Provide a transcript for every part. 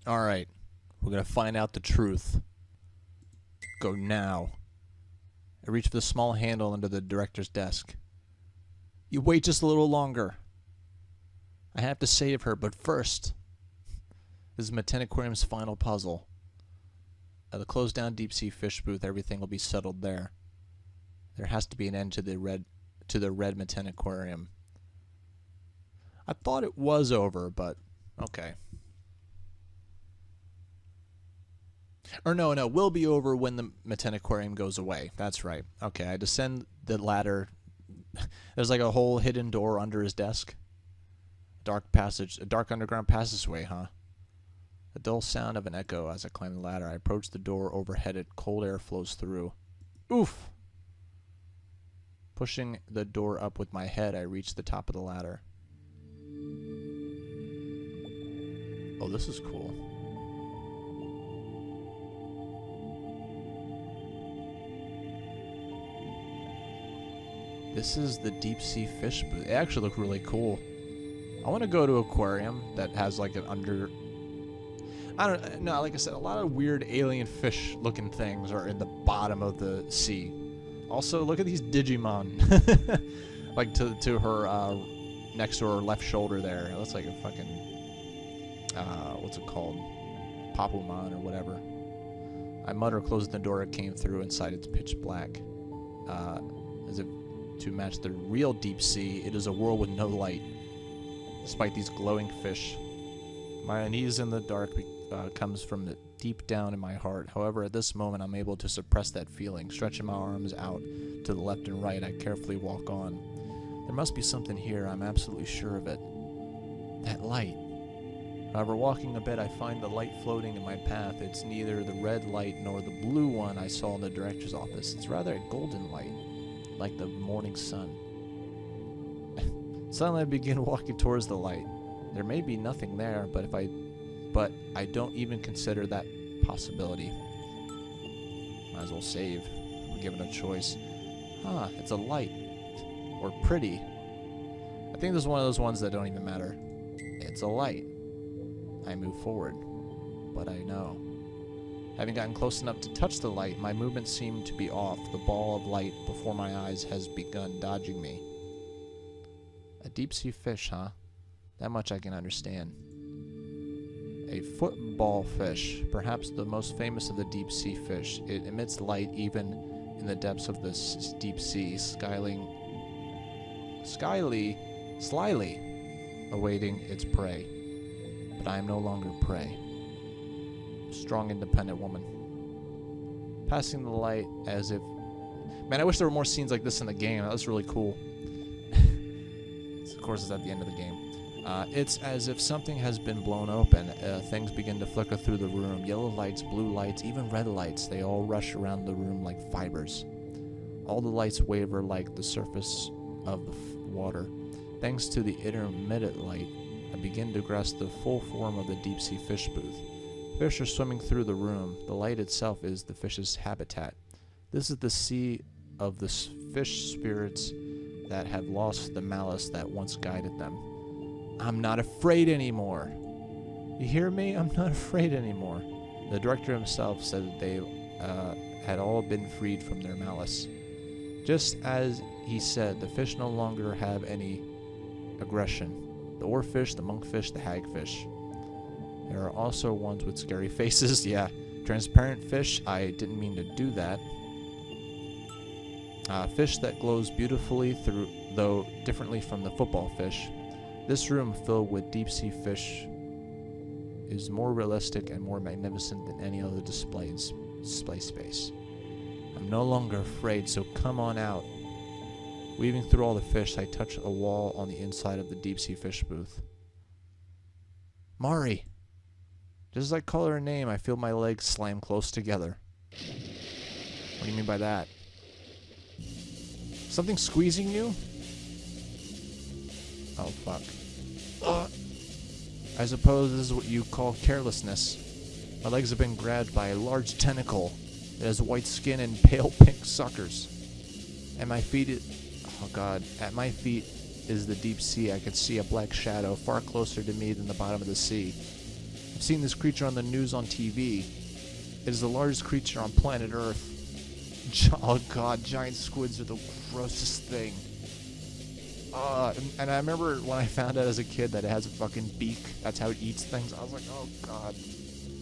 Alright. We're gonna find out the truth. Go now. I reach for the small handle under the director's desk. You wait just a little longer. I have to save her, but first... This is Manten Aquarium's final puzzle. At the closed down deep sea fish booth, everything will be settled there. There has to be an end to the red Manten Aquarium. I thought it was over, but okay. Or no, will be over when the Manten Aquarium goes away. That's right. Okay, I descend the ladder. There's like a whole hidden door under his desk. A dark underground passageway, huh? A dull sound of an echo as I climb the ladder. I approach the door overhead. Cold air flows through. Oof! Pushing the door up with my head, I reach the top of the ladder. Oh, this is cool. This is the deep sea fish booth. It actually looks really cool. I want to go to an aquarium that has like an under... I don't know, like I said, a lot of weird alien fish looking things are in the bottom of the sea. Also, look at these Digimon. Like to her next to her left shoulder there. It looks like a fucking what's it called? Papumon or whatever. I mutter, closing the door. It came through. Inside it's pitch black. As if to match the real deep sea, it is a world with no light. Despite these glowing fish, my unease in the dark comes from deep down in my heart. However, at this moment, I'm able to suppress that feeling. Stretching my arms out to the left and right, I carefully walk on. There must be something here. I'm absolutely sure of it. That light. However, walking a bit, I find the light floating in my path. It's neither the red light nor the blue one I saw in the director's office. It's rather a golden light, like the morning sun. Suddenly, I begin walking towards the light. There may be nothing there, but I don't even consider that possibility. Might as well save. I'm given a choice. It's a light. Or pretty. I think this is one of those ones that don't even matter. It's a light. I move forward. But I know. Having gotten close enough to touch the light, my movements seem to be off. The ball of light before my eyes has begun dodging me. A deep sea fish, huh? That much I can understand. A football fish, perhaps the most famous of the deep sea fish. It emits light even in the depths of the deep sea, slyly awaiting its prey. But I am no longer prey. Strong, independent woman. Passing the light as if... Man, I wish there were more scenes like this in the game. That was really cool. Of course, it's at the end of the game. It's as if something has been blown open. Things begin to flicker through the room. Yellow lights, blue lights, even red lights. They all rush around the room like fibers. All the lights waver like the surface of the water. Thanks to the intermittent light, I begin to grasp the full form of the deep-sea fish booth. Fish are swimming through the room. The light itself is the fish's habitat. This is the sea of the fish spirits that have lost the malice that once guided them. I'm not afraid anymore. You hear me? I'm not afraid anymore. The director himself said that they had all been freed from their malice. Just as he said, the fish no longer have any aggression. The oarfish, the monkfish, the hagfish. There are also ones with scary faces. Yeah, transparent fish. I didn't mean to do that. Fish that glows beautifully through, though differently from the football fish. This room filled with deep-sea fish is more realistic and more magnificent than any other display space. I'm no longer afraid, so come on out. Weaving through all the fish, I touch a wall on the inside of the deep-sea fish booth. Mari! Just as I call her name, I feel my legs slam close together. What do you mean by that? Something squeezing you? Oh, fuck. I suppose this is what you call carelessness. My legs have been grabbed by a large tentacle that has white skin and pale pink suckers. At my feet at my feet is the deep sea. I can see a black shadow far closer to me than the bottom of the sea. I've seen this creature on the news on TV. It is the largest creature on planet Earth. Oh god, giant squids are the grossest thing. And I remember when I found out as a kid that it has a fucking beak. That's how it eats things. I was like, oh god.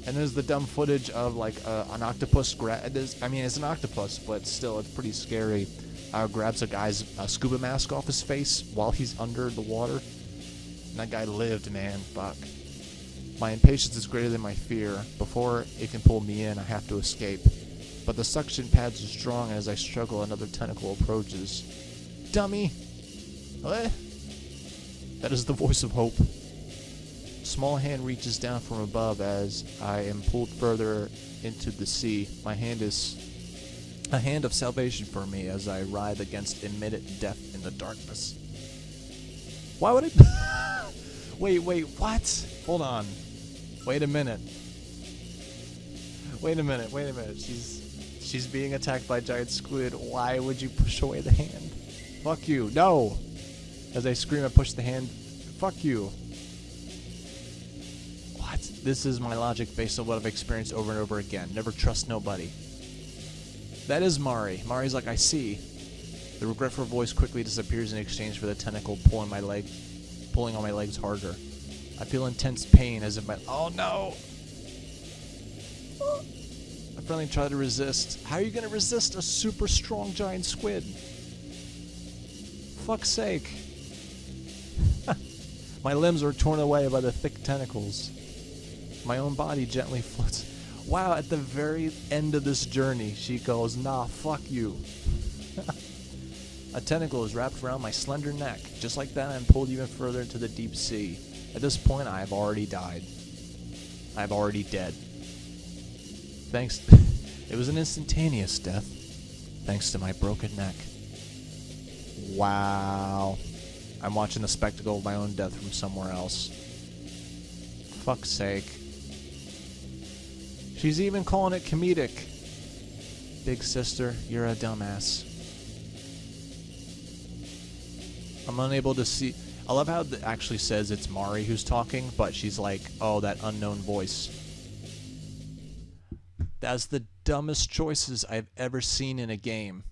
And there's the dumb footage of like an octopus I mean, it's an octopus, but still, it's pretty scary. Grabs a guy's scuba mask off his face while he's under the water. And that guy lived, man. Fuck. My impatience is greater than my fear. Before it can pull me in, I have to escape. But the suction pads are strong, and as I struggle, another tentacle approaches. Dummy! What? That is the voice of hope. Small hand reaches down from above as I am pulled further into the sea. My hand is a hand of salvation for me as I writhe against imminent death in the darkness. Why would it... Wait, what? Hold on. Wait a minute. She's being attacked by giant squid. Why would you push away the hand? Fuck you. No! As I scream, I push the hand. Fuck you. What? This is my logic based on what I've experienced over and over again. Never trust nobody. That is Mari. Mari's like, I see. The regretful voice quickly disappears in exchange for the tentacle pulling on my legs harder. I feel intense pain as if my... Oh no! I finally try to resist. How are you going to resist a super strong giant squid? Fuck's sake. My limbs are torn away by the thick tentacles. My own body gently floats. Wow, at the very end of this journey, she goes, nah, fuck you. A tentacle is wrapped around my slender neck. Just like that, I'm pulled even further into the deep sea. At this point, I have already died. I am already dead. Thanks. It was an instantaneous death. Thanks to my broken neck. Wow. I'm watching the spectacle of my own death from somewhere else. Fuck's sake. She's even calling it comedic. Big sister, you're a dumbass. I'm unable to see... I love how it actually says it's Mari who's talking, but she's like, oh, that unknown voice. That's the dumbest choices I've ever seen in a game.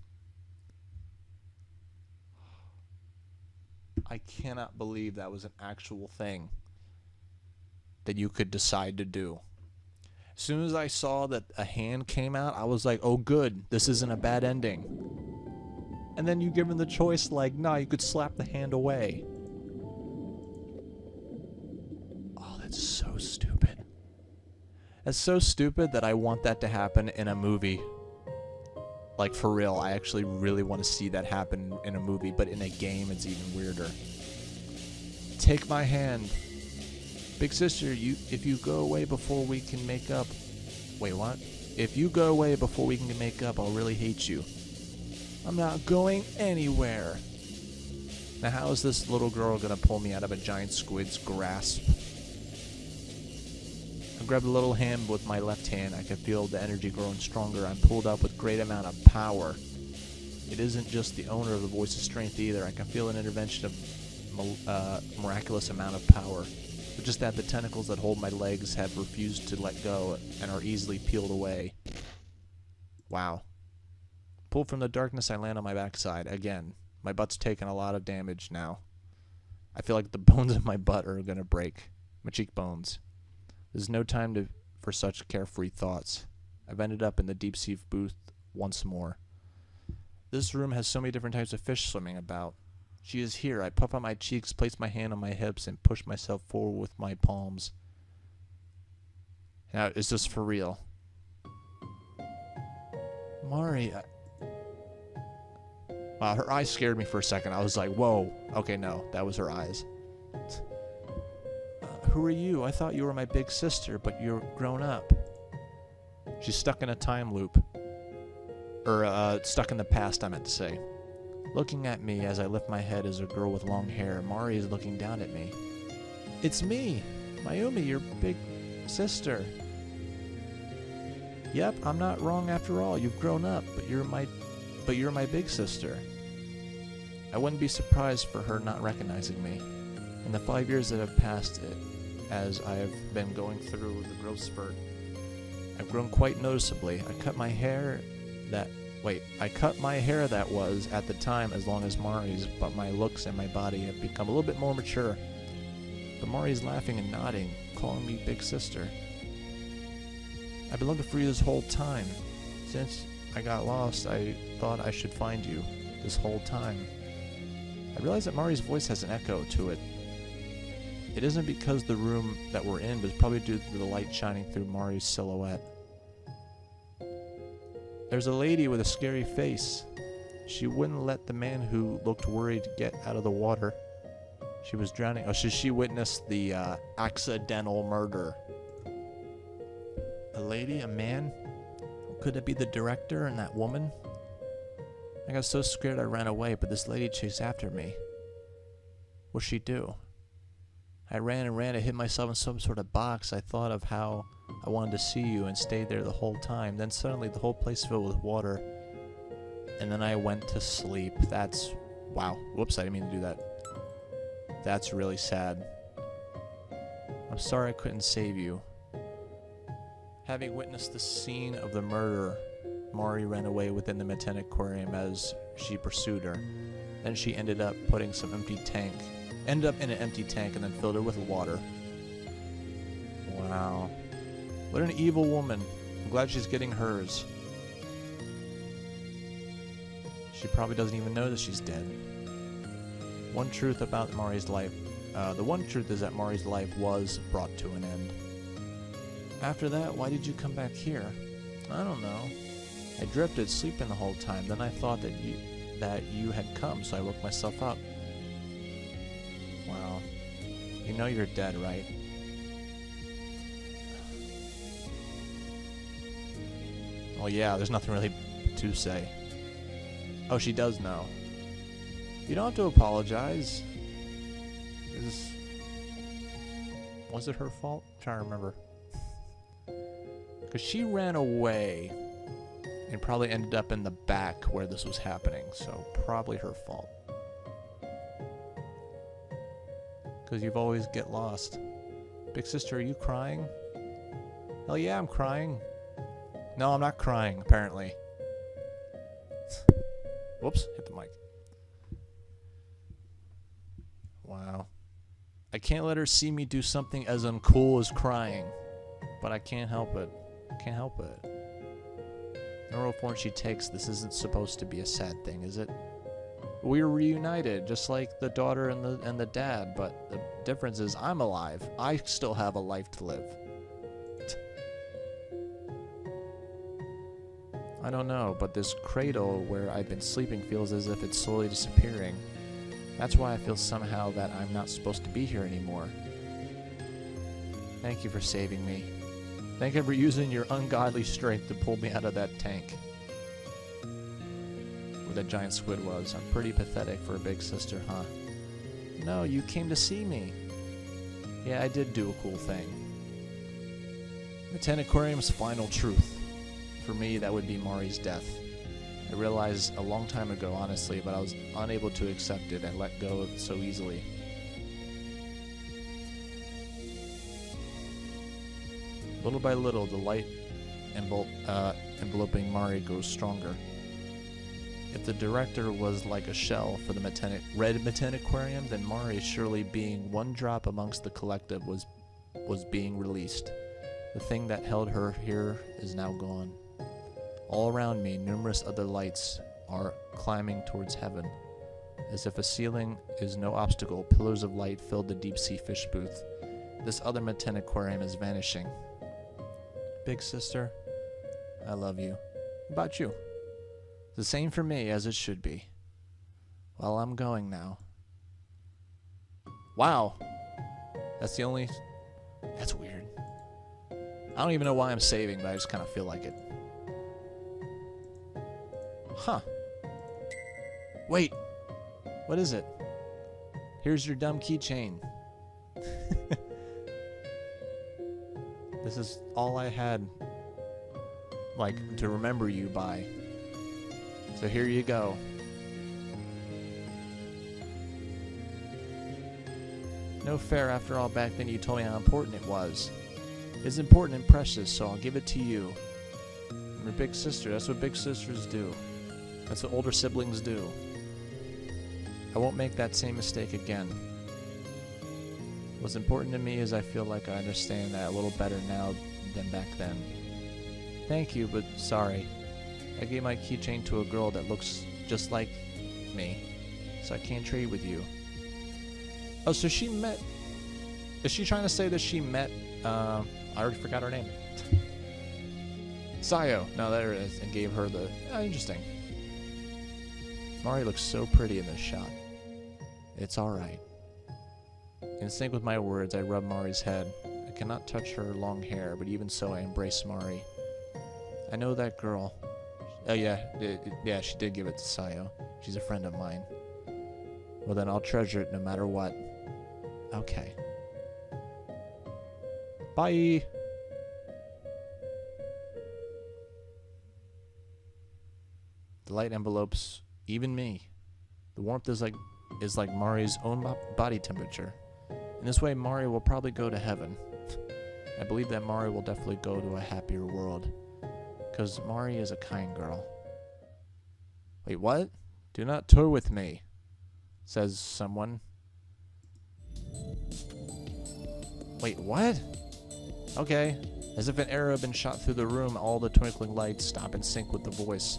I cannot believe that was an actual thing that you could decide to do. As soon as I saw that a hand came out, I was like, oh good, this isn't a bad ending. And then you give him the choice like, nah, you could slap the hand away. Oh, that's so stupid. That's so stupid that I want that to happen in a movie. Like, for real, I actually really want to see that happen in a movie, but in a game, it's even weirder. Take my hand. Big sister, if you go away before we can make up... Wait, what? If you go away before we can make up, I'll really hate you. I'm not going anywhere. Now, how is this little girl gonna pull me out of a giant squid's grasp? I grab the little hand with my left hand. I can feel the energy growing stronger. I'm pulled up with great amount of power. It isn't just the owner of the voice of strength either. I can feel an intervention of miraculous amount of power. But just that the tentacles that hold my legs have refused to let go and are easily peeled away. Wow. Pulled from the darkness, I land on my backside. Again, my butt's taking a lot of damage now. I feel like the bones of my butt are going to break. My cheekbones. There's no time for such carefree thoughts. I've ended up in the deep sea booth once more. This room has so many different types of fish swimming about. She is here. I puff out my cheeks, place my hand on my hips, and push myself forward with my palms. Now, is this for real? Mari, wow, her eyes scared me for a second. I was like, whoa. Okay, no, that was her eyes. Who are you? I thought you were my big sister, but you're grown up. She's stuck in a time loop. Or, stuck in the past, I meant to say. Looking at me as I lift my head is a girl with long hair. Mari is looking down at me. It's me, Mayumi, your big sister. Yep, I'm not wrong after all. You've grown up, but you're my big sister. I wouldn't be surprised for her not recognizing me. In the 5 years that have passed, as I have been going through the growth spurt. I've grown quite noticeably. I cut my hair that was, at the time, as long as Mari's, but my looks and my body have become a little bit more mature. But Mari's laughing and nodding, calling me big sister. I've been looking for you this whole time. Since I got lost, I thought I should find you this whole time. I realize that Mari's voice has an echo to it. It isn't because the room that we're in, but it's probably due to the light shining through Mari's silhouette. There's a lady with a scary face. She wouldn't let the man who looked worried get out of the water. She was drowning. Oh, she witnessed the accidental murder. A lady? A man? Could it be the director and that woman? I got so scared I ran away, but this lady chased after me. What'd she do? I ran and ran. I hid myself in some sort of box. I thought of how I wanted to see you and stayed there the whole time. Then suddenly the whole place filled with water. And then I went to sleep. That's... wow. Whoops, I didn't mean to do that. That's really sad. I'm sorry I couldn't save you. Having witnessed the scene of the murder, Mari ran away within the Manten Aquarium as she pursued her. Then she ended up in an empty tank and then filled it with water. Wow. What an evil woman. I'm glad she's getting hers. She probably doesn't even know that she's dead. One truth about Mari's life. The one truth is that Mari's life was brought to an end. After that, why did you come back here? I don't know. I drifted, sleeping the whole time. Then I thought that you had come, so I woke myself up. Wow. You know you're dead, right? Well, yeah, there's nothing really to say. Oh, she does know. You don't have to apologize. Was it her fault? I'm trying to remember. Because she ran away and probably ended up in the back where this was happening, so probably her fault. Because you've always get lost. Big sister, are you crying? Hell yeah, I'm crying. No, I'm not crying, apparently. Whoops, hit the mic. Wow. I can't let her see me do something as uncool as crying. But I can't help it. Can't help it. No real form she takes, this isn't supposed to be a sad thing, is it? We're reunited, just like the daughter and the dad, but the difference is I'm alive. I still have a life to live. I don't know, but this cradle where I've been sleeping feels as if it's slowly disappearing. That's why I feel somehow that I'm not supposed to be here anymore. Thank you for saving me. Thank you for using your ungodly strength to pull me out of that tank. Where that giant squid was. I'm pretty pathetic for a big sister, huh? No, you came to see me. Yeah, I did do a cool thing. Manten Aquarium's final truth. For me, that would be Mari's death. I realized a long time ago, honestly, but I was unable to accept it and let go of it so easily. Little by little, the light enveloping Mari grows stronger. If the director was like a shell for the red Manten Aquarium, then Mari, surely being one drop amongst the collective, was being released. The thing that held her here is now gone. All around me, numerous other lights are climbing towards heaven. As if a ceiling is no obstacle, pillars of light filled the deep-sea fish booth. This other Manten Aquarium is vanishing. Big sister, I love you. How about you? The same for me, as it should be. Well, I'm going now. Wow. That's weird. I don't even know why I'm saving, but I just kind of feel like it. Huh. Wait. What is it? Here's your dumb keychain. This is all I had, like, to remember you by. So here you go. No fair, after all, back then you told me how important it was. It's important and precious, so I'll give it to you. I'm your big sister. That's what big sisters do. That's what older siblings do. I won't make that same mistake again. What's important to me is I feel like I understand that a little better now than back then. Thank you, but sorry. I gave my keychain to a girl that looks just like me, so I can't trade with you. Oh, so she met... Is she trying to say that she met... I already forgot her name. Sayo. No, there it is. And gave her the... Oh, interesting. Mari looks so pretty in this shot. It's alright. In sync with my words, I rub Mari's head. I cannot touch her long hair, but even so I embrace Mari. I know that girl. Oh yeah, yeah, she did give it to Sayo. She's a friend of mine. Well then, I'll treasure it no matter what. Okay. Bye! The light envelopes even me. The warmth is like Mari's own body temperature. In this way, Mari will probably go to heaven. I believe that Mari will definitely go to a happier world. Because Mari is a kind girl. Wait, what? Do not tour with me, says someone. Wait, what? Okay. As if an arrow had been shot through the room, all the twinkling lights stop in sync with the voice.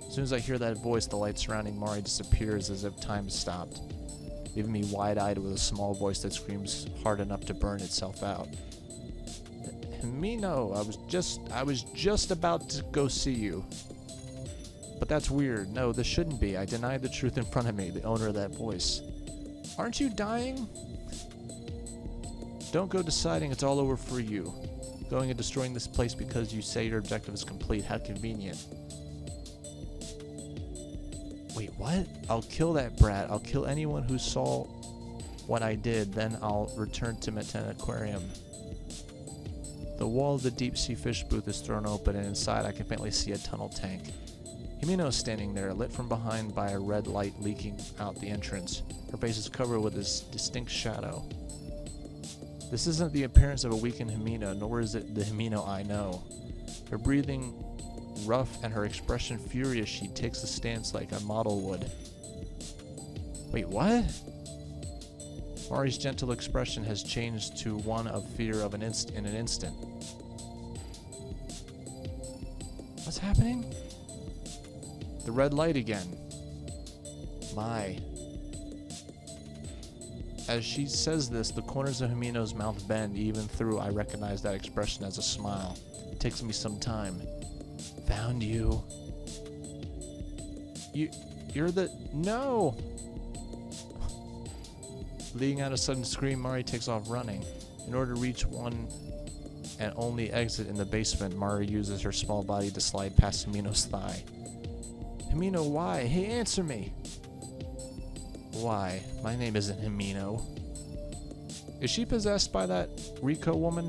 As soon as I hear that voice, the light surrounding Mari disappears as if time stopped, leaving me wide-eyed with a small voice that screams hard enough to burn itself out. Himeno, I was just about to go see you. But that's weird. No, this shouldn't be. I denied the truth in front of me, the owner of that voice. Aren't you dying? Don't go deciding it's all over for you. Going and destroying this place because you say your objective is complete. How convenient. Wait, what? I'll kill that brat. I'll kill anyone who saw what I did. Then I'll return to Manten Aquarium. The wall of the deep-sea fish booth is thrown open, and inside I can faintly see a tunnel tank. Himeno is standing there, lit from behind by a red light leaking out the entrance. Her face is covered with this distinct shadow. This isn't the appearance of a weakened Himeno, nor is it the Himeno I know. Her breathing rough and her expression furious, she takes a stance like a model would. Wait, what? Mari's gentle expression has changed to one of fear of in an instant. What's happening? The red light again. My. As she says this, the corners of Himeno's mouth bend. Even through, I recognize that expression as a smile. It takes me some time. Found you. You're the... No! Leading out a sudden scream, Mari takes off running. In order to reach one and only exit in the basement, Mari uses her small body to slide past Himeno's thigh. Himeno, why? Hey, answer me! Why? My name isn't Himeno. Is she possessed by that Reiko woman?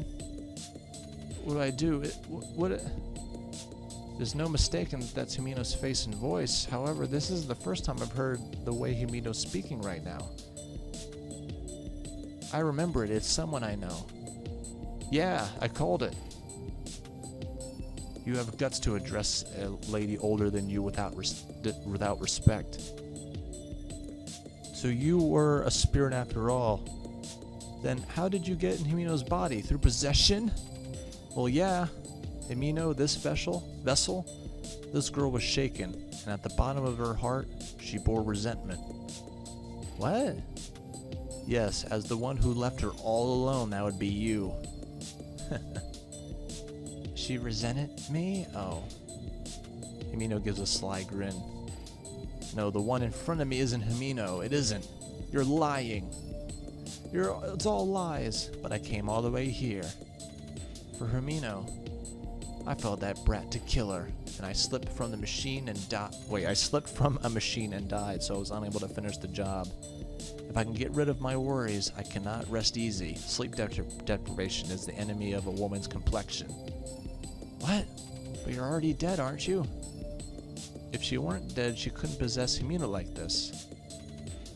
What do I do? There's no mistaking that's Himeno's face and voice. However, this is the first time I've heard the way Himeno's speaking right now. I remember it. It's someone I know. Yeah, I called it. You have guts to address a lady older than you without respect. So you were a spirit after all. Then how did you get in Himeno's body? Through possession? Well, yeah. Himeno, this vessel, this girl was shaken, and at the bottom of her heart, she bore resentment. What? Yes, as the one who left her all alone, that would be you. She resented me? Oh. Himeno gives a sly grin. No, the one in front of me isn't Himeno. It isn't. You're lying. It's all lies. But I came all the way here. For Himeno. I followed that brat to kill her. And I slipped from the machine and died. Wait, I slipped from a machine and died, so I was unable to finish the job. If I can get rid of my worries, I cannot rest easy. Sleep deprivation is the enemy of a woman's complexion. What? But you're already dead, aren't you? If she weren't dead, she couldn't possess Himeno like this.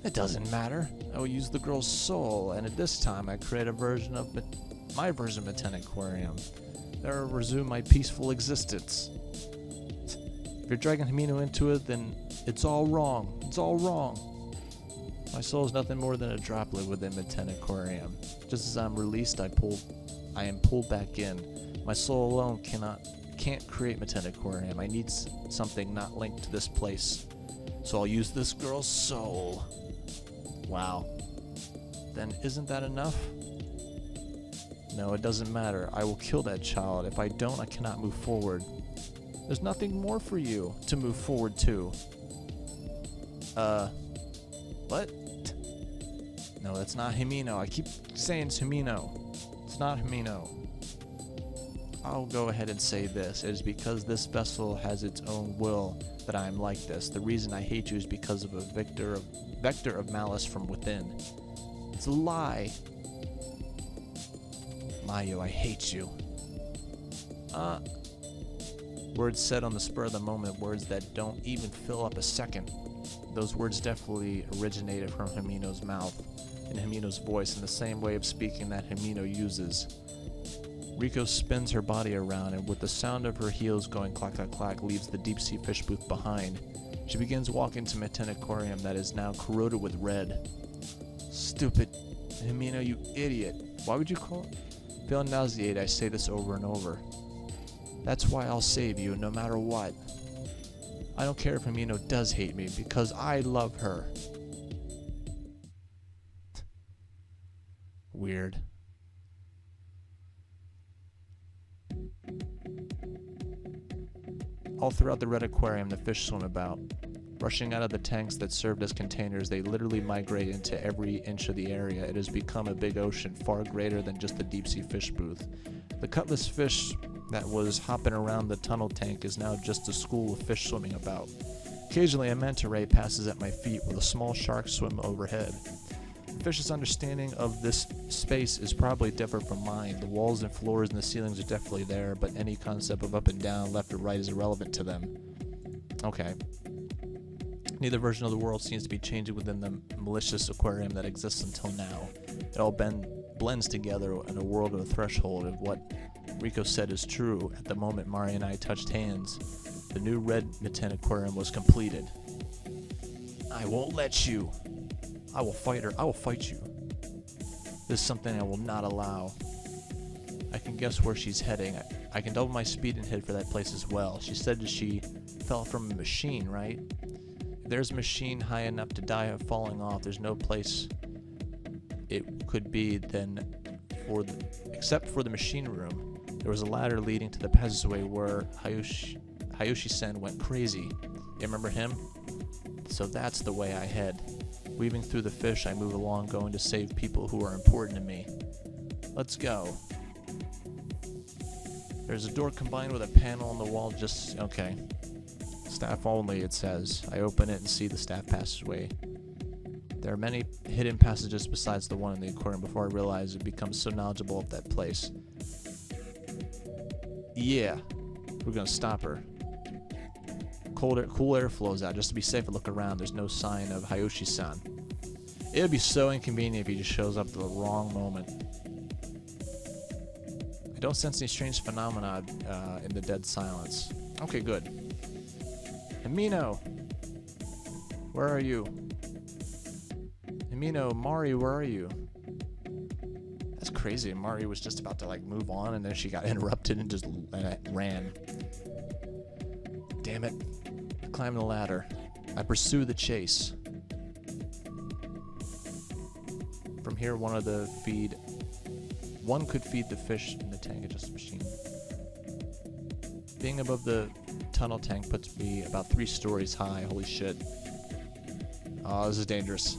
It doesn't matter. I will use the girl's soul, and at this time I create a version of my version of Manten Aquarium. There will resume my peaceful existence. If you're dragging Himeno into it, then it's all wrong. It's all wrong. My soul is nothing more than a droplet within Manten Aquarium. Just as I'm released, I am pulled back in. My soul alone can't create Manten Aquarium. I need something not linked to this place. So I'll use this girl's soul. Wow. Then isn't that enough? No, it doesn't matter. I will kill that child. If I don't, I cannot move forward. There's nothing more for you to move forward to. What? No, that's not Himeno. I keep saying it's Himeno. It's not Himeno. I'll go ahead and say this. It is because this vessel has its own will that I am like this. The reason I hate you is because of a vector of malice from within. It's a lie. Mayu, I hate you. Words said on the spur of the moment, words that don't even fill up a second. Those words definitely originated from Himeno's mouth, in Himeno's voice, in the same way of speaking that Himeno uses. Reiko spins her body around, and with the sound of her heels going clack clack clack, leaves the deep sea fish booth behind. She begins walking to Manten Aquarium that is now corroded with red. Stupid Himeno, you idiot. Why would you call it? Feeling nauseated, I say this over and over. That's why I'll save you, no matter what. I don't care if Himeno does hate me, because I love her. Weird. All throughout the red aquarium, the fish swim about. Rushing out of the tanks that served as containers, they literally migrate into every inch of the area. It has become a big ocean, far greater than just the deep sea fish booth. The cutlass fish that was hopping around the tunnel tank is now just a school of fish swimming about. Occasionally, a manta ray passes at my feet while a small shark swim overhead. The fish's understanding of this space is probably different from mine. The walls and floors and the ceilings are definitely there, but any concept of up and down, left or right is irrelevant to them. Okay. Neither version of the world seems to be changing within the malicious aquarium that exists until now. It all blends together in a world of a threshold of what Reiko said is true. At the moment Mari and I touched hands, the new red Manten Aquarium was completed. I won't let you. I will fight her. I will fight you. This is something I will not allow. I can guess where she's heading. I can double my speed and head for that place as well. She said that she fell from a machine, right? If there's a machine high enough to die of falling off, there's no place it could be then except for the machine room. There was a ladder leading to the passageway where Hayoshi-sen went crazy. You remember him? So that's the way I head. Weaving through the fish, I move along, going to save people who are important to me. Let's go. There's a door combined with a panel on the wall just... okay. Staff only, it says. I open it and see the staff passageway. There are many hidden passages besides the one in the aquarium before I realize it becomes so knowledgeable of that place. Yeah. We're gonna stop her. Cool air flows out. Just to be safe and look around, there's no sign of Hayoshi-san. It would be so inconvenient if he just shows up at the wrong moment. I don't sense any strange phenomena in the dead silence. Okay, good. Himeno! Where are you? Himeno, Mari, where are you? That's crazy. Mari was just about to move on and then she got interrupted and just ran. Damn it. I climb the ladder. I pursue the chase. From here, one could feed the fish in the tank, adjust the machine. Being above the tunnel tank puts me about 3 stories high. Holy shit. Oh, this is dangerous.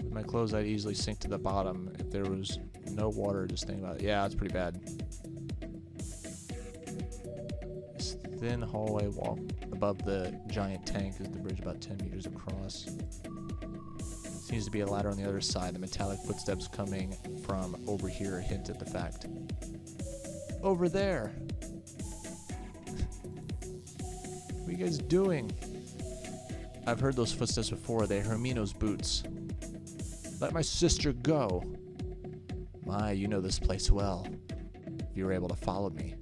With my clothes, I'd easily sink to the bottom. If there was no water, just think about it. Yeah, it's pretty bad. This thin hallway wall above the giant tank is the bridge about 10 meters across. Seems to be a ladder on the other side. The metallic footsteps coming from over here hint at the fact. Over there! What are you guys doing? I've heard those footsteps before. They're Himeno's boots. Let my sister go. My, you know this place well. If you were able to follow me.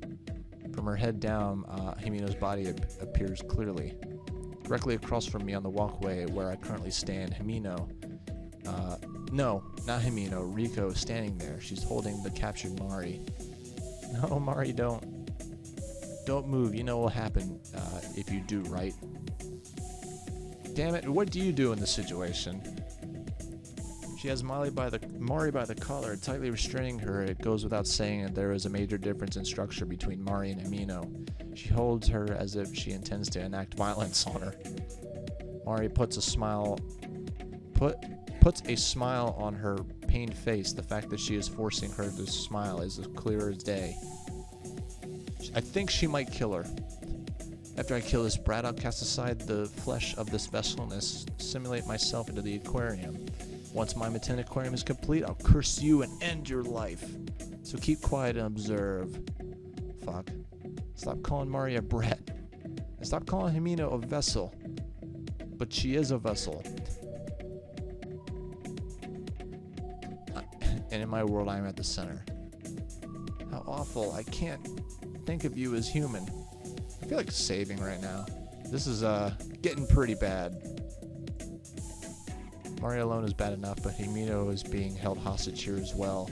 From her head down, Himeno's body appears clearly. Directly across from me on the walkway where I currently stand, Himeno. No, not Himeno. Reiko is standing there. She's holding the captured Mari. No, Mari, don't. Don't move. You know what will happen if you do, right? Damn it, what do you do in this situation? She has Mari by the collar, tightly restraining her. It goes without saying that there is a major difference in structure between Mari and Himeno. She holds her as if she intends to enact violence on her. Mari puts a smile on her pained face. The fact that she is forcing her to smile is as clear as day. I think she might kill her. After I kill this brat, I'll cast aside the flesh of this vessel and assimilate myself into the aquarium. Once my Manten Aquarium is complete, I'll curse you and end your life. So keep quiet and observe. Fuck. Stop calling Mari a brat. And stop calling Himeno a vessel. But she is a vessel. And in my world, I am at the center. How awful. I can't think of you as human. I feel like saving right now. This is getting pretty bad. Mari alone is bad enough, but Himeno is being held hostage here as well.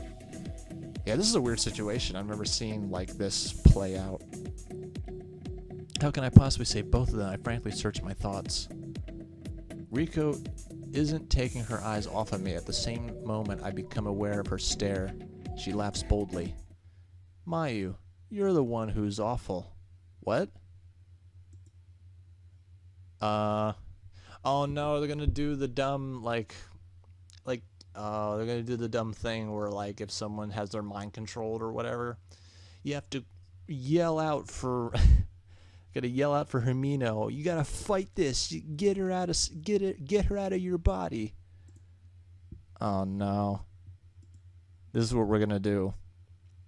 Yeah, this is a weird situation. I've never seen like this play out. How can I possibly save both of them? I frankly search my thoughts. Reiko isn't taking her eyes off of me. At the same moment, I become aware of her stare. She laughs boldly. Mayu, you're the one who's awful. What? Oh no, they're gonna do the dumb, they're gonna do the dumb thing where, like, if someone has their mind controlled or whatever, you have to yell out for, gotta yell out for Himeno. You gotta fight this. Get her out of your body. Oh no. This is what we're gonna do.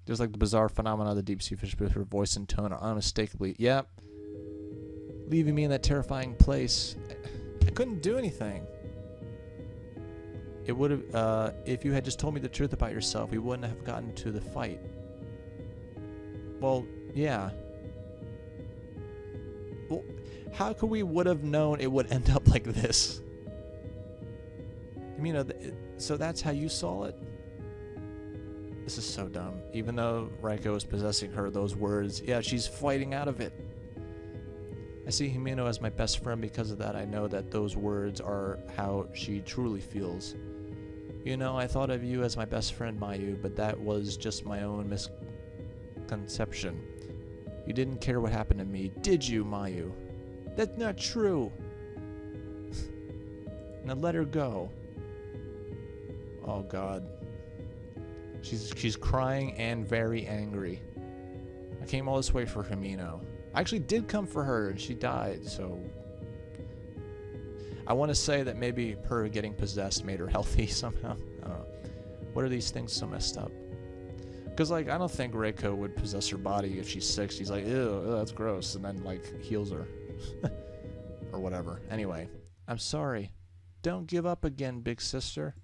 Just like the bizarre phenomena of the deep sea fish, but her voice and tone are unmistakably, yep, leaving me in that terrifying place. I couldn't do anything. It would have, if you had just told me the truth about yourself, we wouldn't have gotten to the fight. Well, yeah. Well, how could we would have known it would end up like this? You know, so that's how you saw it? This is so dumb. Even though Reiko is possessing her, those words, yeah, she's fighting out of it. I see Himeno as my best friend. Because of that, I know that those words are how she truly feels. You know, I thought of you as my best friend, Mayu, but that was just my own misconception. You didn't care what happened to me, did you, Mayu? That's not true. Now let her go. Oh God. She's crying and very angry. I came all this way for Himeno. I actually did come for her, and she died, so... I want to say that maybe her getting possessed made her healthy somehow. I don't know. What are these things so messed up? Because, like, I don't think Reiko would possess her body if she's sick. She's like, ew, that's gross, and then, like, heals her. Or whatever. Anyway, I'm sorry. Don't give up again, big sister.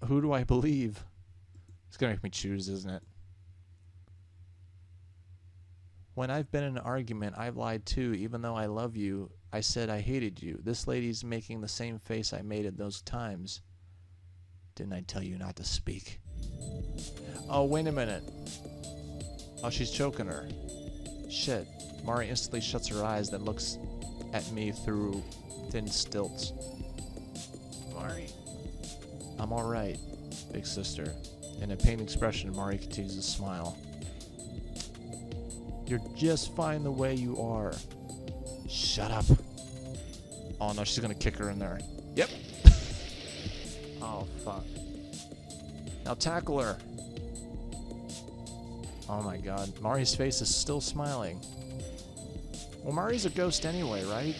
Who do I believe? It's gonna make me choose, isn't it? When I've been in an argument, I've lied too. Even though I love you, I said I hated you. This lady's making the same face I made at those times. Didn't I tell you not to speak? Oh, wait a minute. Oh, she's choking her. Shit. Mari instantly shuts her eyes, then looks at me through thin stilts. Mari. I'm alright, big sister. In a pained expression, Mari continues to smile. You're just fine the way you are. Shut up. Oh no, she's gonna kick her in there. Yep. Oh fuck. Now tackle her. Oh my god. Mari's face is still smiling. Well, Mari's a ghost anyway, right?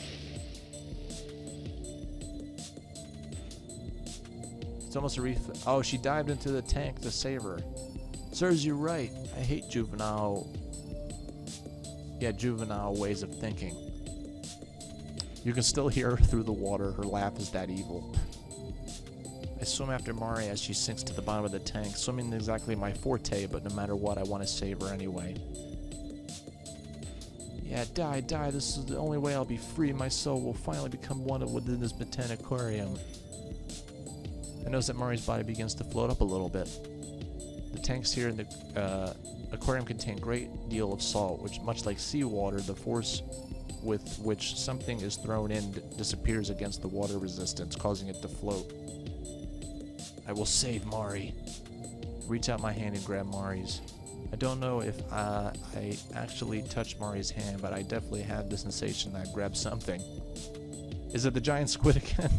It's almost a oh, she dived into the tank to save her. Serves you right. I hate juvenile ways of thinking. You can still hear her through the water. Her laugh is that evil. I swim after Mari as she sinks to the bottom of the tank. Swimming is exactly my forte, but no matter what, I want to save her anyway. Yeah, die. This is the only way I'll be free. My soul will finally become one within this Manten Aquarium. I notice that Mari's body begins to float up a little bit. The tanks here in the aquarium contain a great deal of salt, which, much like seawater, the force with which something is thrown in disappears against the water resistance, causing it to float. I will save Mari. Reach out my hand and grab Mari's. I don't know if I actually touched Mari's hand, but I definitely had the sensation that I grabbed something. Is it the giant squid again?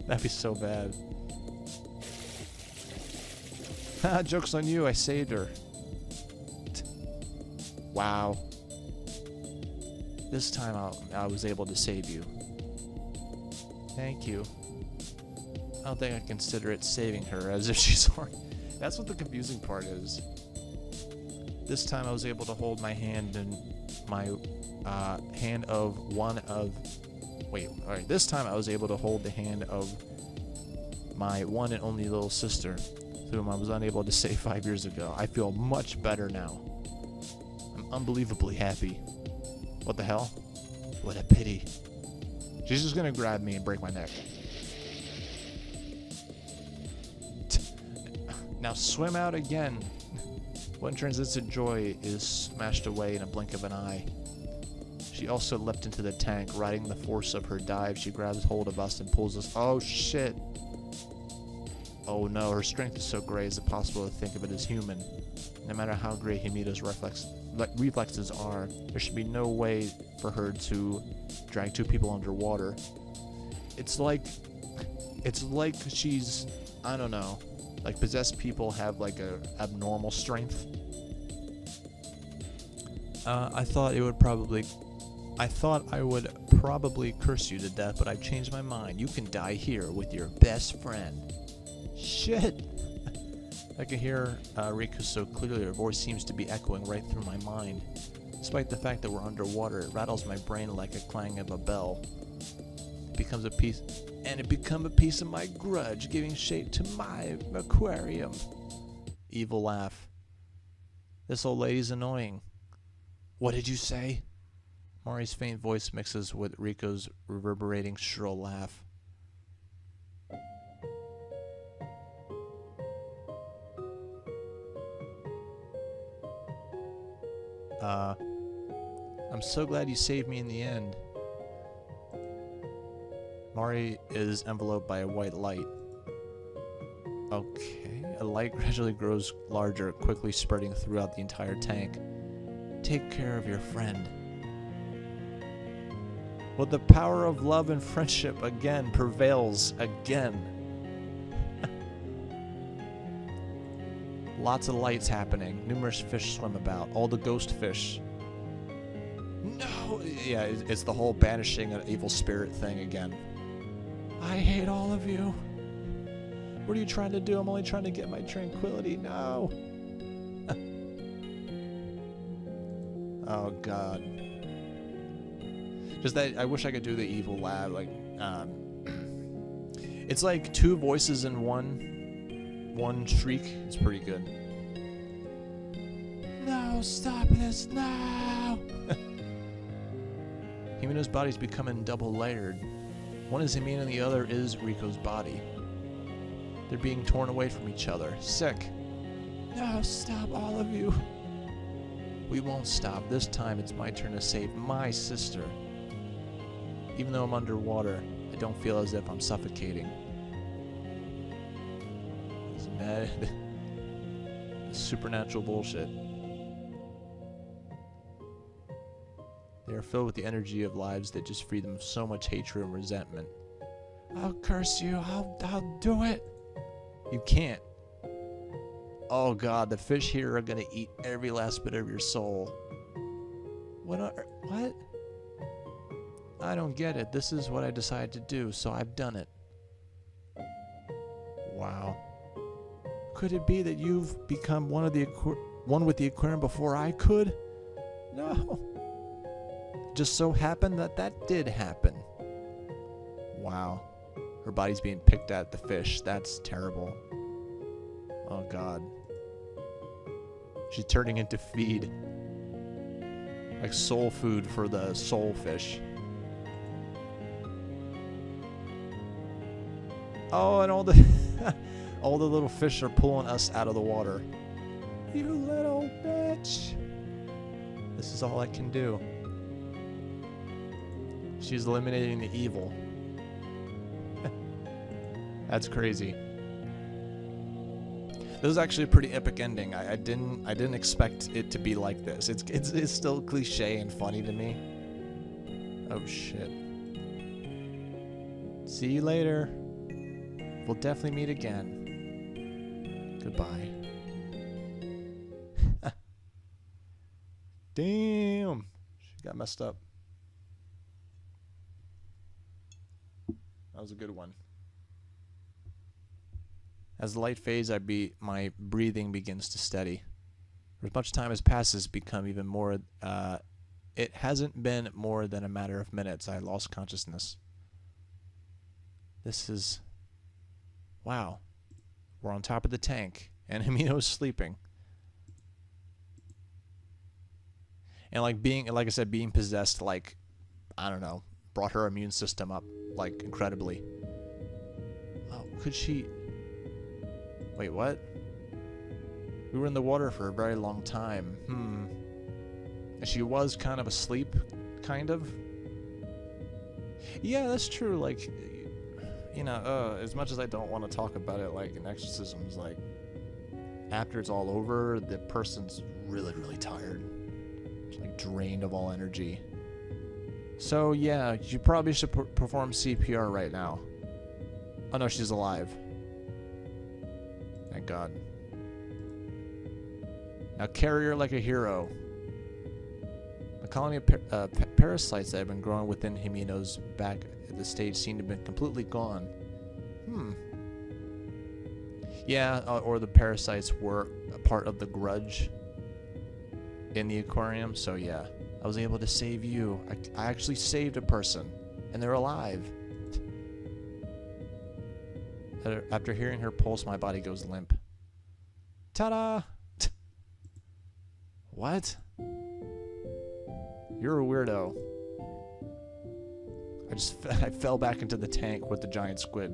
That'd be so bad. Haha, joke's on you, I saved her. Wow. This time I was able to save you. Thank you. I don't think I consider it saving her, as if she's already... That's what the confusing part is. This time I was able to hold my hand in my hand of one of... Wait, alright. This time I was able to hold the hand of my one and only little sister, whom I was unable to save 5 years ago. I feel much better now. I'm unbelievably happy. What the hell? What a pity. She's just gonna grab me and break my neck. Now swim out again. What turns into joy is smashed away in a blink of an eye. She also leapt into the tank. Riding the force of her dive, she grabs hold of us and pulls us. Oh shit. Oh no, her strength is so great it's impossible to think of it as human. No matter how great Himeno's reflexes are, there should be no way for her to drag two people underwater. It's like she's, I don't know, like possessed people have like a abnormal strength. I thought I would probably curse you to death, but I've changed my mind. You can die here with your best friend. Shit! I can hear Reiko so clearly. Her voice seems to be echoing right through my mind. Despite the fact that we're underwater, it rattles my brain like a clang of a bell. It becomes a piece of my grudge, giving shape to my aquarium. Evil laugh. This old lady's annoying. What did you say? Mari's faint voice mixes with Reiko's reverberating shrill laugh. I'm so glad you saved me in the end. Mari is enveloped by a white light. Okay, a light gradually grows larger, quickly spreading throughout the entire tank. Take care of your friend. Well, the power of love and friendship again prevails again. Lots of lights happening. Numerous fish swim about. All the ghost fish. No! Yeah, it's the whole banishing an evil spirit thing again. I hate all of you. What are you trying to do? I'm only trying to get my tranquility. No! Oh, God. Just that, I wish I could do the evil laugh. Like, it's like two voices in one shriek. It's pretty good. No, stop this, no! Himeno's body's becoming double layered. One is Himeno and the other is Reiko's body. They're being torn away from each other. Sick. No, stop, all of you. We won't stop. This time it's my turn to save my sister. Even though I'm underwater, I don't feel as if I'm suffocating. Isn't that supernatural bullshit? They are filled with the energy of lives that just free them of so much hatred and resentment. I'll curse you. I'll do it. You can't. Oh God, the fish here are gonna eat every last bit of your soul. What? I don't get it. This is what I decided to do, so I've done it. Wow. Could it be that you've become one with the aquarium before I could? No. Just so happened that did happen. Wow. Her body's being picked at the fish. That's terrible. Oh god. She's turning into feed. Like soul food for the soul fish. Oh, and all the all the little fish are pulling us out of the water. You little bitch. This is all I can do. She's eliminating the evil. That's crazy. This is actually a pretty epic ending. I didn't expect it to be like this. It's still cliche and funny to me. Oh shit. See you later. We'll definitely meet again. Goodbye. Damn. She got messed up. That was a good one. As the light fades, my breathing begins to steady. For as much time as passes, become even more. It hasn't been more than a matter of minutes. I lost consciousness. This is. Wow. We're on top of the tank, and Himeno's sleeping. And like I said, being possessed, like, I don't know, brought her immune system up, like, incredibly. Oh, could she? Wait, what? We were in the water for a very long time. And she was kind of asleep, kind of. Yeah, that's true. Like, you know, as much as I don't want to talk about it, like, in exorcisms, like, after it's all over, the person's really, really tired. Like, drained of all energy. So, yeah, you probably should perform CPR right now. Oh, no, she's alive. Thank God. Now carry her like a hero. The colony of parasites that have been growing within Himeno's back at the stage seem to have been completely gone. Yeah, or the parasites were a part of the grudge in the aquarium, so yeah. I was able to save you. I actually saved a person, and they're alive. After hearing her pulse, my body goes limp. Ta-da! What? You're a weirdo. I fell back into the tank with the giant squid.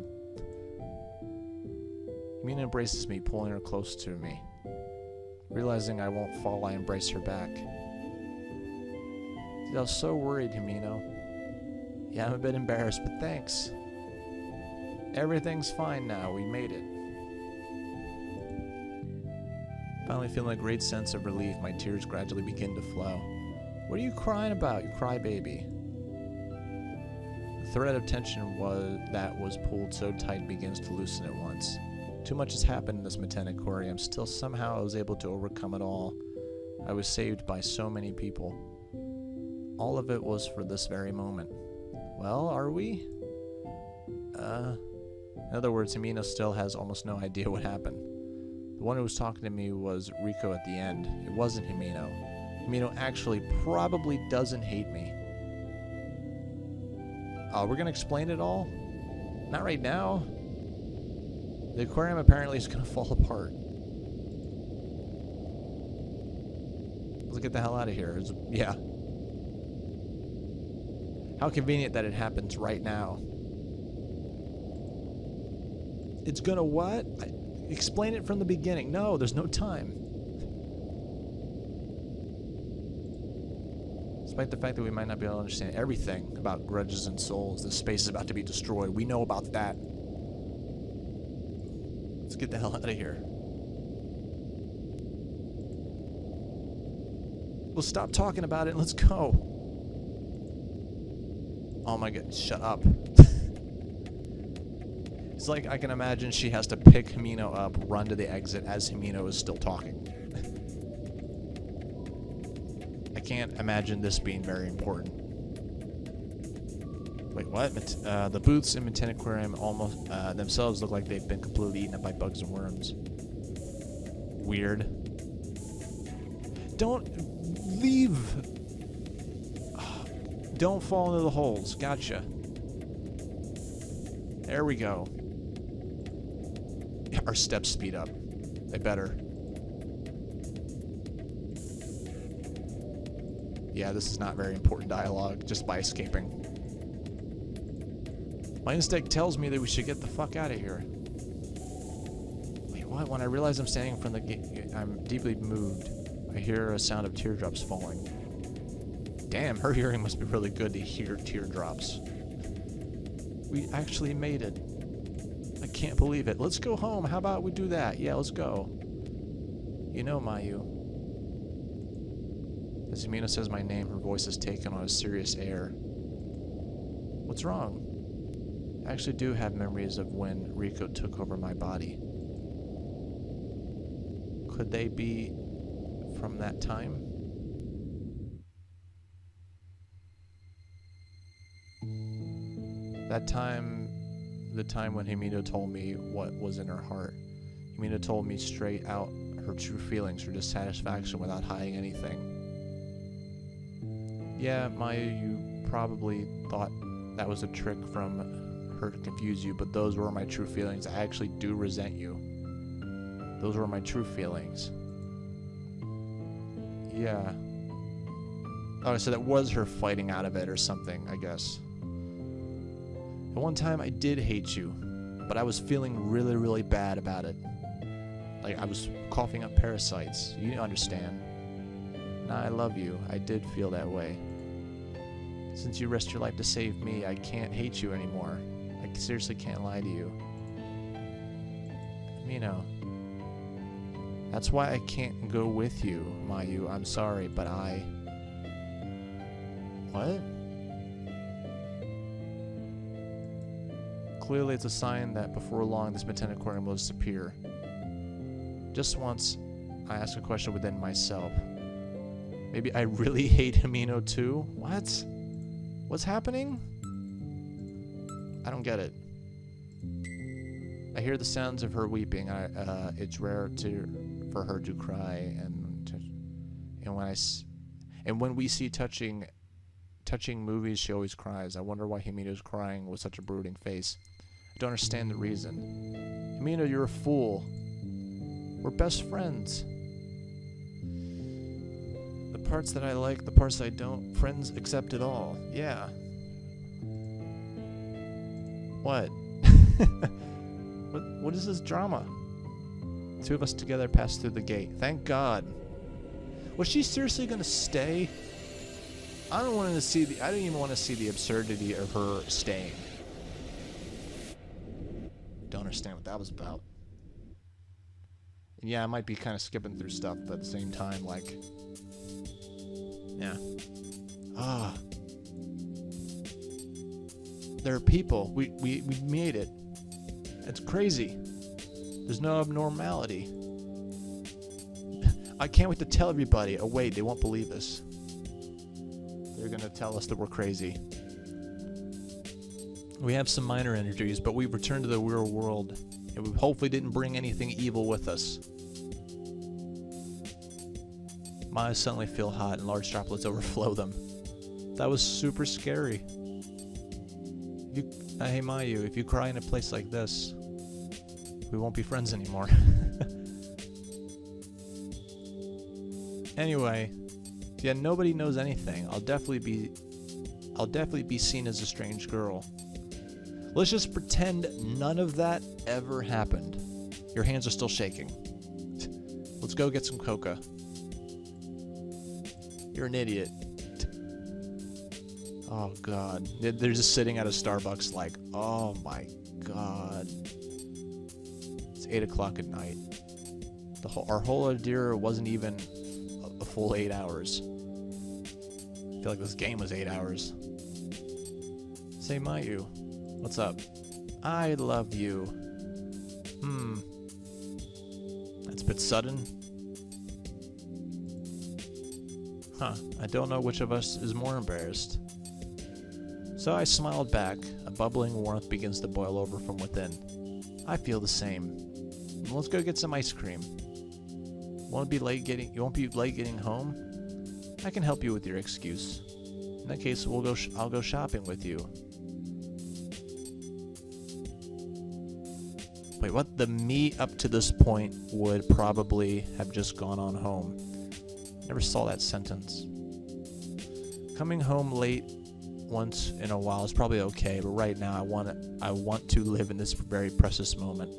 Himeno embraces me, pulling her close to me. Realizing I won't fall, I embrace her back. I was so worried, Himeno. Yeah, I'm a bit embarrassed, but thanks. Everything's fine now. We made it. Finally feeling a great sense of relief, my tears gradually begin to flow. What are you crying about, you crybaby? The thread of tension that was pulled so tight begins to loosen at once. Too much has happened in this Manten Aquarium. Still, somehow I was able to overcome it all. I was saved by so many people. All of it was for this very moment. Well, are we? In other words, Himeno still has almost no idea what happened. The one who was talking to me was Reiko at the end. It wasn't Himeno. Himeno actually probably doesn't hate me. We're gonna explain it all? Not right now. The aquarium apparently is gonna fall apart. Let's get the hell out of here. Yeah. How convenient that it happens right now. It's gonna what? Explain it from the beginning. No, there's no time. Despite the fact that we might not be able to understand everything about grudges and souls, this space is about to be destroyed. We know about that. Let's get the hell out of here. We'll stop talking about it and let's go. Oh my god, shut up. It's like I can imagine she has to pick Himeno up, run to the exit as Himeno is still talking. I can't imagine this being very important. Wait, what? The booths in Manten Aquarium almost themselves look like they've been completely eaten up by bugs and worms. Weird. Don't leave. Don't fall into the holes. Gotcha. There we go. Our steps speed up. They better. Yeah, this is not very important dialogue, just by escaping. My instinct tells me that we should get the fuck out of here. Wait, what? When I realize I'm standing in front of the gate, I'm deeply moved. I hear a sound of teardrops falling. Damn, her hearing must be really good to hear teardrops. We actually made it. I can't believe it. Let's go home. How about we do that? Yeah, let's go. You know, Mayu. As Himeno says my name, her voice is taken on a serious air. What's wrong? I actually do have memories of when Reiko took over my body. Could they be from that time? That time, the time when Himeno told me what was in her heart. Himeno told me straight out her true feelings, her dissatisfaction without hiding anything. Yeah, Mayu, you probably thought that was a trick from her to confuse you, but those were my true feelings. I actually do resent you. Those were my true feelings. Yeah. Oh, so that was her fighting out of it or something, I guess. At one time, I did hate you, but I was feeling really, really bad about it. Like, I was coughing up parasites. You understand. Nah, I love you. I did feel that way. Since you risked your life to save me, I can't hate you anymore. I seriously can't lie to you. Himeno. That's why I can't go with you, Mayu. I'm sorry, but I... What? Clearly it's a sign that before long this Manten Aquarium will disappear. Just once, I ask a question within myself. Maybe I really hate Himeno too? What? What's happening? I don't get it. I hear the sounds of her weeping. It's rare for her to cry, and when we see touching movies, she always cries. I wonder why Himeno's crying with such a brooding face. I don't understand the reason. Himeno, you're a fool. We're best friends. The parts that I like, the parts I don't, friends accept it all. Yeah. What? What is this drama? Two of us together passed through the gate. Thank God. Was she seriously gonna stay? I don't even want to see the absurdity of her staying. Don't understand what that was about. And yeah, I might be kind of skipping through stuff, but at the same time, like, yeah. There are people. We made it. It's crazy. There's no abnormality. I can't wait to tell everybody. Oh wait, they won't believe us. They're gonna tell us that we're crazy. We have some minor injuries, but we've returned to the real world, and we hopefully didn't bring anything evil with us. My eyes suddenly feel hot, and large droplets overflow them. That was super scary. Hey Mayu, if you cry in a place like this, we won't be friends anymore. Anyway, yeah, nobody knows anything. I'll definitely be seen as a strange girl. Let's just pretend none of that ever happened. Your hands are still shaking. Let's go get some coca. You're an idiot. Oh God, they're just sitting at a Starbucks like, oh my God. It's 8 o'clock at night. Our whole ordeal wasn't even a full 8 hours. I feel like this game was 8 hours. Say Mayu, what's up? I love you. That's a bit sudden. Huh, I don't know which of us is more embarrassed. So I smiled back. A bubbling warmth begins to boil over from within. I feel the same. Let's go get some ice cream. You won't be late getting home? I can help you with your excuse. In that case, I'll go shopping with you. Wait, what? The me up to this point would probably have just gone on home. Never saw that sentence. Coming home late once in a while is probably okay, but right now I want to live in this very precious moment.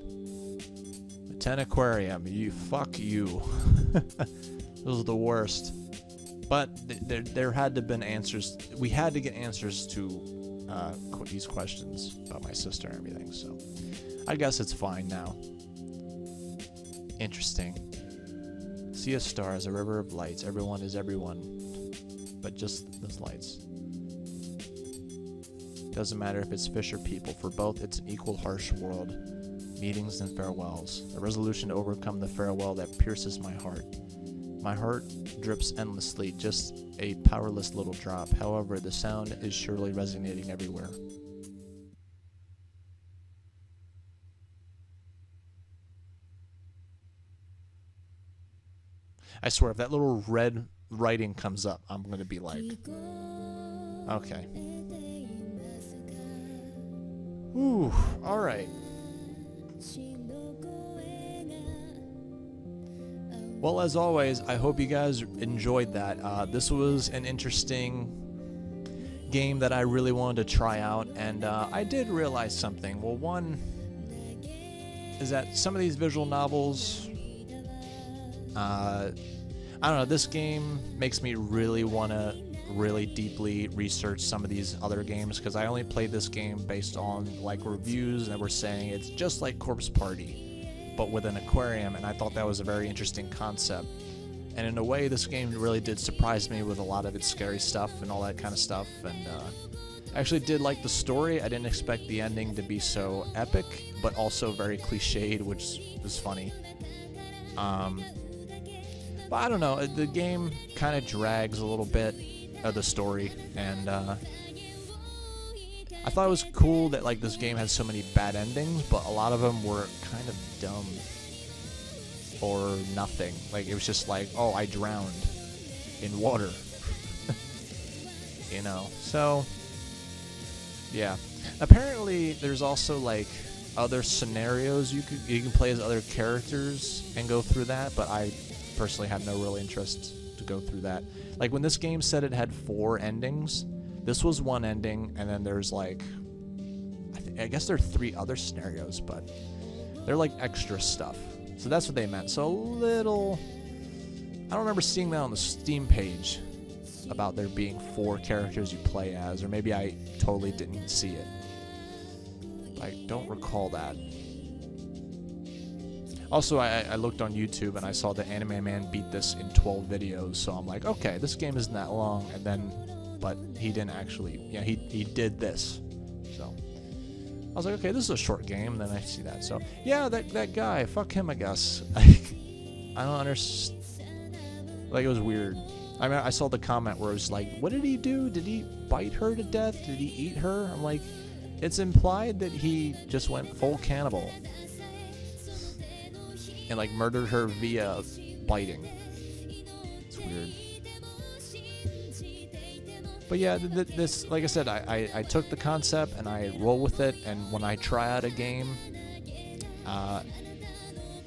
Manten Aquarium, fuck you. Those are the worst. But there had to have been answers. We had to get answers to these questions about my sister and everything, so I guess it's fine now. Interesting. Sea of stars, a river of lights. Everyone is everyone, but just those lights. Doesn't matter if it's fish or people. For both, it's an equal harsh world. Meetings and farewells. A resolution to overcome the farewell that pierces my heart. My heart drips endlessly, just a powerless little drop. However, the sound is surely resonating everywhere. I swear, if that little red writing comes up, I'm going to be like, okay. Ooh, alright. Well, as always, I hope you guys enjoyed that. This was an interesting game that I really wanted to try out, and I did realize something. Well, one is that some of these visual novels, I don't know, this game makes me really want to really deeply research some of these other games, because I only played this game based on like reviews that were saying it's just like Corpse Party but with an aquarium, and I thought that was a very interesting concept. And in a way, this game really did surprise me with a lot of its scary stuff and all that kind of stuff, and I actually did like the story. I didn't expect the ending to be so epic, but also very cliched, which was funny. But I don't know, the game kind of drags a little bit of the story, and I thought it was cool that like this game had so many bad endings, but a lot of them were kind of dumb or nothing. Like it was just like, oh, I drowned in water. You know, so yeah. Apparently there's also like other scenarios you can play as other characters and go through that, but I personally have no real interest to go through that. Like when this game said it had 4 endings, this was one ending, and then there's like, I guess there are 3 other scenarios, but they're like extra stuff. So that's what they meant. So a little, I don't remember seeing that on the Steam page about there being 4 characters you play as, or maybe I totally didn't see it. I don't recall that. Also, I looked on YouTube and I saw the Anime Man beat this in 12 videos, so I'm like, okay, this game isn't that long, and then, but he didn't actually, yeah, he did this, so I was like, okay, this is a short game, and then I see that, so, yeah, that guy, fuck him, I guess. I don't understand, like, it was weird. I mean, I saw the comment where it was like, what did he do? Did he bite her to death? Did he eat her? I'm like, it's implied that he just went full cannibal and like murdered her via biting. It's weird. But yeah, this, like I said, I took the concept and I roll with it, and when I try out a game,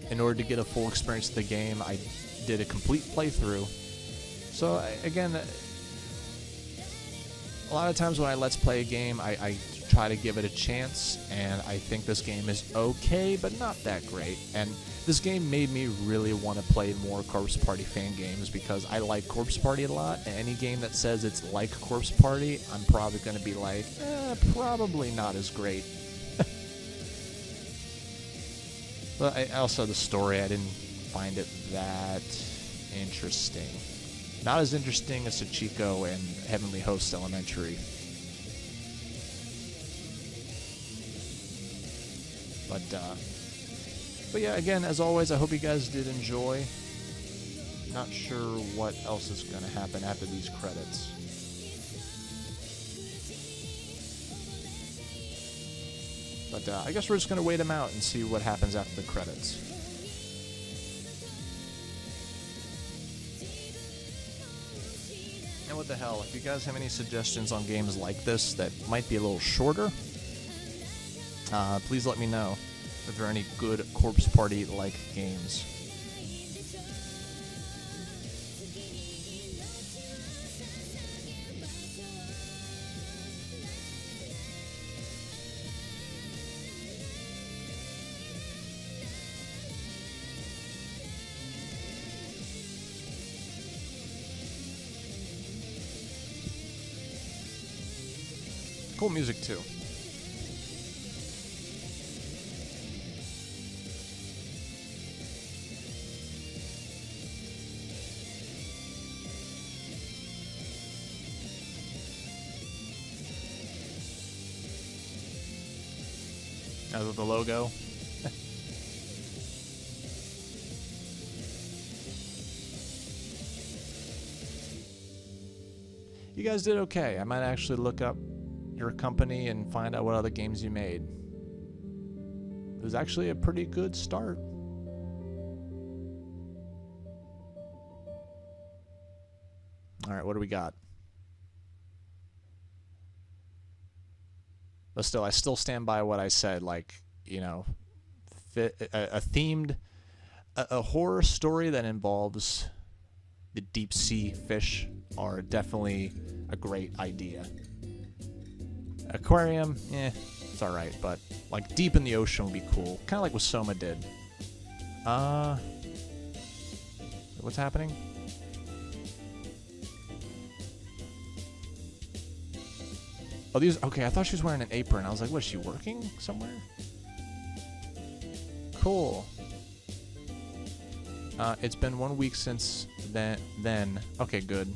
in order to get a full experience of the game, I did a complete playthrough. So again, a lot of times when I let's play a game, I try to give it a chance, and I think this game is okay, but not that great. And this game made me really want to play more Corpse Party fan games, because I like Corpse Party a lot, and any game that says it's like Corpse Party, I'm probably going to be like, probably not as great. But also the story, I didn't find it that interesting. Not as interesting as Sachiko and Heavenly Host Elementary. But yeah, again, as always, I hope you guys did enjoy. Not sure what else is going to happen after these credits. But I guess we're just going to wait them out and see what happens after the credits. And what the hell, if you guys have any suggestions on games like this that might be a little shorter, please let me know. if there are any good corpse party-like games. Cool music too. As with the logo. You guys did okay. I might actually look up your company and find out what other games you made. It was actually a pretty good start. Alright, what do we got? But still, I still stand by what I said, like, you know, a themed, a horror story that involves the deep sea fish are definitely a great idea. Aquarium, it's alright, but like deep in the ocean would be cool. Kind of like what Soma did. What's happening? Oh, these, okay, I thought she was wearing an apron. I was like, what, is she working somewhere? Cool. It's been 1 week since then. Okay, good.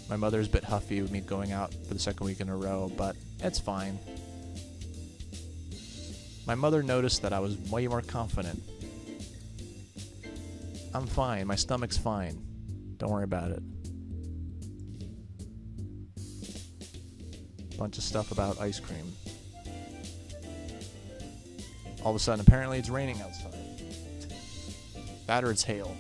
My mother's a bit huffy with me going out for the second week in a row, but it's fine. My mother noticed that I was way more confident. I'm fine. My stomach's fine. Don't worry about it. Bunch of stuff about ice cream. All of a sudden, apparently it's raining outside. That or it's hail.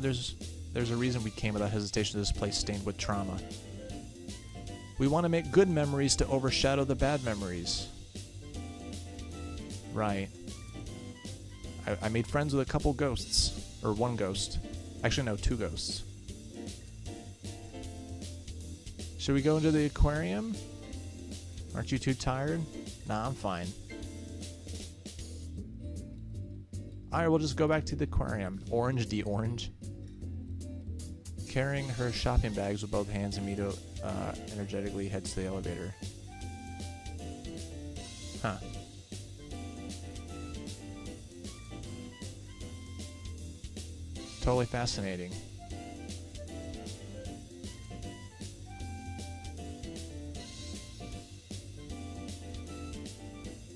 There's a reason we came without hesitation to this place stained with trauma. We want to make good memories to overshadow the bad memories. Right. I made friends with a couple ghosts. Or one ghost. Actually, no, 2 ghosts. Should we go into the aquarium? Aren't you too tired? Nah, I'm fine. Alright, we'll just go back to the aquarium. Orange the orange. Carrying her shopping bags with both hands, Himeno energetically heads to the elevator. Huh. Totally fascinating.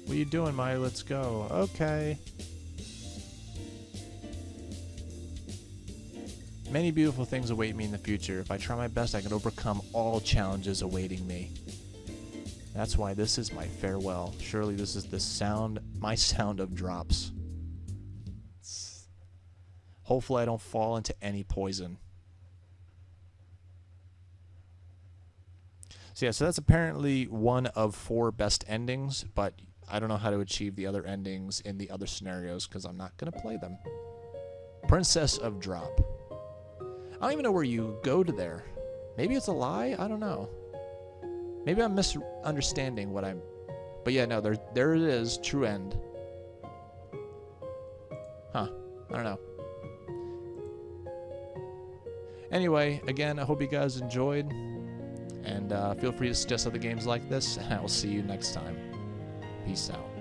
What are you doing, Mayu? Let's go. Okay. Many beautiful things await me in the future. If I try my best, I can overcome all challenges awaiting me. That's why this is my farewell. Surely this is the sound, my sound of drops. Hopefully I don't fall into any poison. So yeah, so that's apparently one of 4 best endings, but I don't know how to achieve the other endings in the other scenarios because I'm not going to play them. Princess of Drop. I don't even know where you go to there. Maybe it's a lie? I don't know. Maybe I'm misunderstanding what I'm... But yeah, no, there it is. True end. Huh. I don't know. Anyway, again, I hope you guys enjoyed. And feel free to suggest other games like this. And I will see you next time. Peace out.